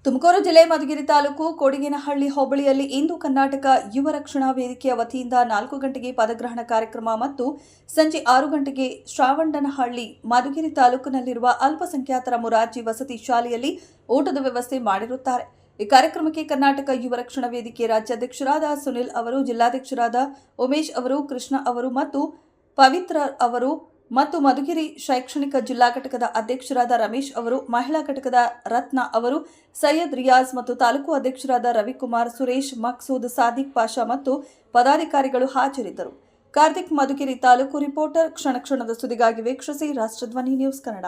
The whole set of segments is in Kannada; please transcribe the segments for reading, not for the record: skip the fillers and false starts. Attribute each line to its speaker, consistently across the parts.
Speaker 1: ತುಮಕೂರು ಜಿಲ್ಲೆ ಮಧುಗಿರಿ ತಾಲೂಕು ಕೊಡಿಗೇನಹಳ್ಳಿ ಹೋಬಳಿಯಲ್ಲಿ ಇಂದು ಕರ್ನಾಟಕ ಯುವ ರಕ್ಷಣಾ ವೇದಿಕೆಯ ವತಿಯಿಂದ 4 ಗಂಟೆಗೆ ಪದಗ್ರಹಣ ಕಾರ್ಯಕ್ರಮ ಮತ್ತು ಸಂಜೆ 6 ಗಂಟೆಗೆ ಶ್ರಾವಣನಹಳ್ಳಿ ಮಧುಗಿರಿ ತಾಲೂಕಿನಲ್ಲಿರುವ ಅಲ್ಪಸಂಖ್ಯಾತರ ಮುರಾರ್ಜಿ ವಸತಿ ಶಾಲೆಯಲ್ಲಿ ಊಟದ ವ್ಯವಸ್ಥೆ ಮಾಡಿರುತ್ತಾರೆ. ಈ ಕಾರ್ಯಕ್ರಮಕ್ಕೆ ಕರ್ನಾಟಕ ಯುವ ರಕ್ಷಣಾ ವೇದಿಕೆ ರಾಜ್ಯಾಧ್ಯಕ್ಷರಾದ ಸುನಿಲ್ ಅವರು, ಜಿಲ್ಲಾಧ್ಯಕ್ಷರಾದ ಉಮೇಶ್ ಅವರು, ಕೃಷ್ಣ ಅವರು ಮತ್ತು ಪವಿತ್ರ ಅವರು ಮತ್ತು ಮಧುಗಿರಿ ಶೈಕ್ಷಣಿಕ ಜಿಲ್ಲಾ ಘಟಕದ ಅಧ್ಯಕ್ಷರಾದ ರಮೇಶ್ ಅವರು, ಮಹಿಳಾ ಘಟಕದ ರತ್ನ ಅವರು, ಸೈಯದ್ ರಿಯಾಜ್ ಮತ್ತು ತಾಲೂಕು ಅಧ್ಯಕ್ಷರಾದ ರವಿಕುಮಾರ್, ಸುರೇಶ್, ಮಕ್ಸೂದ್, ಸಾದಿಕ್ ಪಾಷಾ ಮತ್ತು ಪದಾಧಿಕಾರಿಗಳು ಹಾಜರಿದ್ದರು. ಕಾರ್ತಿಕ್, ಮಧುಗಿರಿ ತಾಲೂಕು ರಿಪೋರ್ಟರ್. ಕ್ಷಣ ಕ್ಷಣದ ಸುದ್ದಿಗಾಗಿ ವೀಕ್ಷಿಸಿ ರಾಷ್ಟ್ರಧ್ವನಿ ನ್ಯೂಸ್ ಕನ್ನಡ.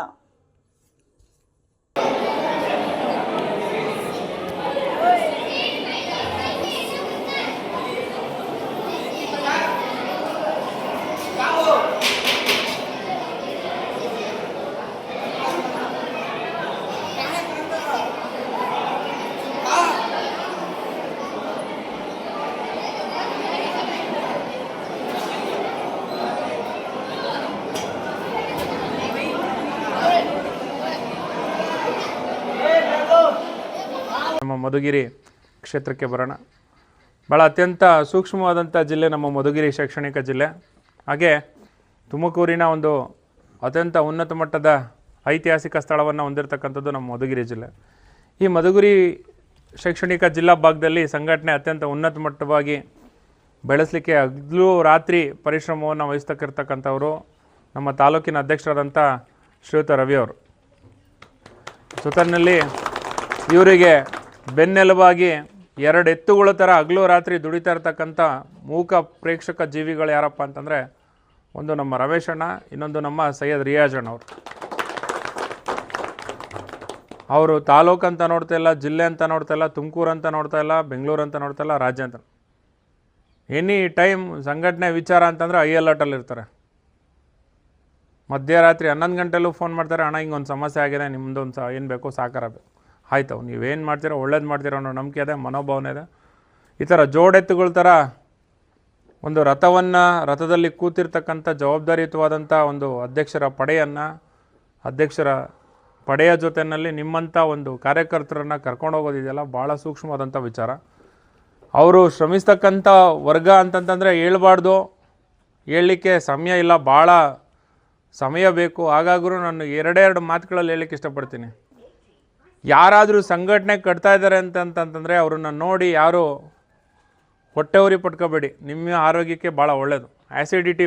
Speaker 2: ನಮ್ಮ ಮಧುಗಿರಿ ಕ್ಷೇತ್ರಕ್ಕೆ ಬರೋಣ. ಭಾಳ ಅತ್ಯಂತ ಸೂಕ್ಷ್ಮವಾದಂಥ ಜಿಲ್ಲೆ ನಮ್ಮ ಮಧುಗಿರಿ ಶೈಕ್ಷಣಿಕ ಜಿಲ್ಲೆ. ಹಾಗೆ ತುಮಕೂರಿನ ಒಂದು ಅತ್ಯಂತ ಉನ್ನತ ಮಟ್ಟದ ಐತಿಹಾಸಿಕ ಸ್ಥಳವನ್ನು ಹೊಂದಿರತಕ್ಕಂಥದ್ದು ನಮ್ಮ ಮಧುಗಿರಿ ಜಿಲ್ಲೆ. ಈ ಮಧುಗಿರಿ ಶೈಕ್ಷಣಿಕ ಜಿಲ್ಲಾ ಭಾಗದಲ್ಲಿ ಸಂಘಟನೆ ಅತ್ಯಂತ ಉನ್ನತ ಮಟ್ಟವಾಗಿ ಬೆಳೆಸಲಿಕ್ಕೆ ಹಗಲು ರಾತ್ರಿ ಪರಿಶ್ರಮವನ್ನು ವಹಿಸ್ತಕ್ಕಿರ್ತಕ್ಕಂಥವರು ನಮ್ಮ ತಾಲೂಕಿನ ಅಧ್ಯಕ್ಷರಾದಂಥ ಶ್ರೀಯುತ ರವಿ ಅವರು. ಜೊತೆಯಲ್ಲಿ ಇವರಿಗೆ ಬೆನ್ನೆಲುಬಾಗಿ 2 ಎತ್ತುಗಳ ಥರ ಹಗಲು ರಾತ್ರಿ ದುಡಿತಾ ಇರ್ತಕ್ಕಂಥ ಮೂಕ ಪ್ರೇಕ್ಷಕ ಜೀವಿಗಳು ಯಾರಪ್ಪ ಅಂತಂದರೆ, ಒಂದು ನಮ್ಮ ರಮೇಶ್ ಅಣ್ಣ, ಇನ್ನೊಂದು ನಮ್ಮ ಸೈಯದ್ ರಿಯಾಜ್ ಅಣ್ಣ ಅವರು ತಾಲೂಕು ಅಂತ ನೋಡ್ತಾ ಇಲ್ಲ, ಜಿಲ್ಲೆ ಅಂತ ನೋಡ್ತಾ ಇಲ್ಲ, ತುಮಕೂರು ಅಂತ ನೋಡ್ತಾ ಇಲ್ಲ, ಬೆಂಗಳೂರು ಅಂತ ನೋಡ್ತಾ ಇಲ್ಲ, ರಾಜ್ಯ ಅಂತ. ಎನಿ ಟೈಮ್ ಸಂಘಟನೆ ವಿಚಾರ ಅಂತಂದರೆ ಐ ಅಲರ್ಟಲ್ಲಿ ಇರ್ತಾರೆ. ಮಧ್ಯರಾತ್ರಿ 11 ಗಂಟೆಲೂ ಫೋನ್ ಮಾಡ್ತಾರೆ, ಅಣ್ಣ ಹಿಂಗೊಂದು ಸಮಸ್ಯೆ ಆಗಿದೆ, ನಿಮ್ಮದೊಂದು ಏನು ಬೇಕೋ ಸಹಕಾರ ಬೇಕು. ಆಯ್ತು, ನೀವೇನು ಮಾಡ್ತೀರೋ ಒಳ್ಳೇದು ಮಾಡ್ತೀರೋ ಅನ್ನೋ ನಂಬಿಕೆ ಇದೆ, ಮನೋಭಾವನೆ ಇದೆ. ಈ ಥರ ಜೋಡೆತ್ತುಗಳ ಥರ ಒಂದು ರಥದಲ್ಲಿ ಕೂತಿರ್ತಕ್ಕಂಥ ಜವಾಬ್ದಾರಿಯುತವಾದಂಥ ಒಂದು ಅಧ್ಯಕ್ಷರ ಪಡೆಯ ಜೊತೆಯಲ್ಲಿ ನಿಮ್ಮಂಥ ಒಂದು ಕಾರ್ಯಕರ್ತರನ್ನು ಕರ್ಕೊಂಡು ಹೋಗೋದಿದೆಯಲ್ಲ, ಭಾಳ ಸೂಕ್ಷ್ಮವಾದಂಥ ವಿಚಾರ. ಅವರು ಶ್ರಮಿಸ್ತಕ್ಕಂಥ ವರ್ಗ ಅಂತಂತಂದರೆ ಹೇಳ್ಬಾರ್ದು, ಹೇಳಲಿಕ್ಕೆ ಸಮಯ ಇಲ್ಲ, ಭಾಳ ಸಮಯ ಬೇಕು. ಹಾಗಾದರೂ ನಾನು 2 ಮಾತುಗಳಲ್ಲಿ ಹೇಳಲಿಕ್ಕೆ ಇಷ್ಟಪಡ್ತೀನಿ. ಯಾರಾದರೂ ಸಂಘಟನೆ ಕಟ್ತಾ ಇದ್ದಾರೆ ಅಂತಂತಂದರೆ ಅವ್ರನ್ನ ನೋಡಿ ಯಾರು ಹೊಟ್ಟೆ ಉರಿ ಪಟ್ಕೋಬೇಡಿ. ನಿಮ್ಮ ಆರೋಗ್ಯಕ್ಕೆ ಭಾಳ ಒಳ್ಳೆಯದು. ಆ್ಯಸಿಡಿಟಿ